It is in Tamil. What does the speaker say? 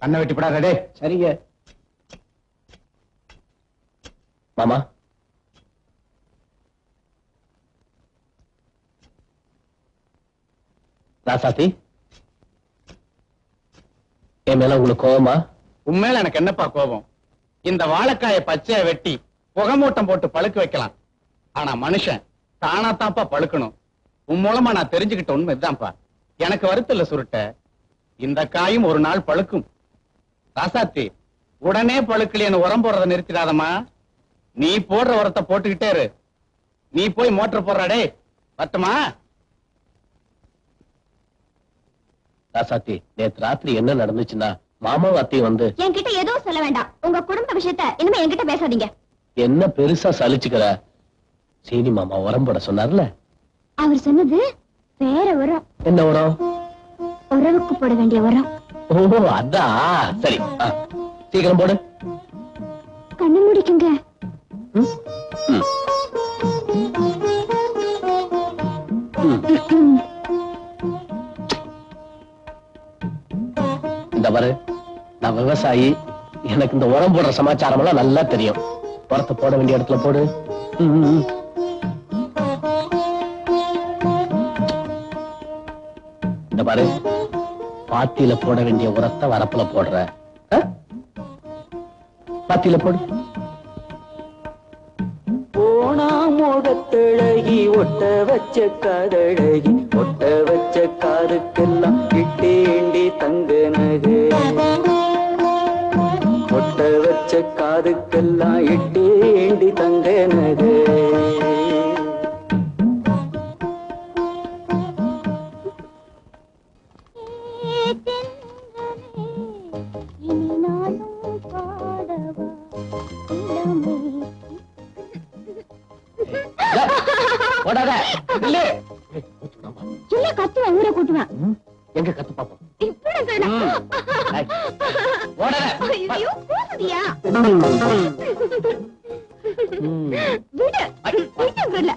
கண்ணை வெட்டி படாதே. சரிங்க மாமா. ராசாத்தி, என் மேல உங்களுக்கு கோபமா? உண்மையில எனக்கு என்னப்பா கோபம்? இந்த வாழைக்காயை பச்சையா வெட்டி புகமூட்டம் போட்டு பழுக்க வைக்கலாம். ஆனா மனுஷன் தானாத்தான்ப்பா பழுக்கணும். உன் மூலமா நான் தெரிஞ்சுக்கிட்ட உண்மை இதுதான்ப்பா. எனக்கு வருத்தல்ல சுருட்ட, இந்த காயும் ஒரு நாள் பழுக்கும். ராசாத்தி, உடனே பழுக்கலைன்னு உரம் போடுறத நிறுத்திடாதம்மா. நீ போடுற உரத்தை போட்டுக்கிட்டே இரு. நீ போய் மோட்டர் போடுறாடே. பத்துமா? ராசாத்தி, நேத்து ராத்திரி என்ன நடந்துச்சுன்னா மாமாவும் அத்தையும் வந்து என்கிட்ட எதுவும் சொல்ல வேண்டாம். உங்க குடும்ப விஷயத்த இனிமே என்கிட்ட பேசாதீங்க. என்ன பெருசா சலிச்சுக்கிற? சீனி மாமா உரம் போட சொன்னார்ல. அவர் சொன்னது வேற உரம். என்ன உரம்? உறவுக்கு போட வேண்டிய உரம். ஓ அதான். சரி, சீக்கிரம் போடு. கண்ணு முடிக்குங்க. இந்த பாரு, நான் விவசாயி. எனக்கு இந்த உரம் போடுற சமாச்சாரம் எல்லாம் நல்லா தெரியும். உரத்தை போட வேண்டிய இடத்துல போடு. இந்த பாரு, பாத்தியில போட வேண்டிய உரத்தை வரப்புல போடுற. பாத்தியில போடு. போனாமோடத்தழகி ஒட்ட வச்ச காதழகி ஒட்ட வச்ச காதுக்கெல்லாம் இட்டேண்டி தங்க நகை ஒட்ட வச்ச காதுக்கெல்லாம் இட்டேண்டி தங்க நகை கத்துவேன், ஊரை கூட்டுவேன். எங்க கத்து பாப்போம். விடு.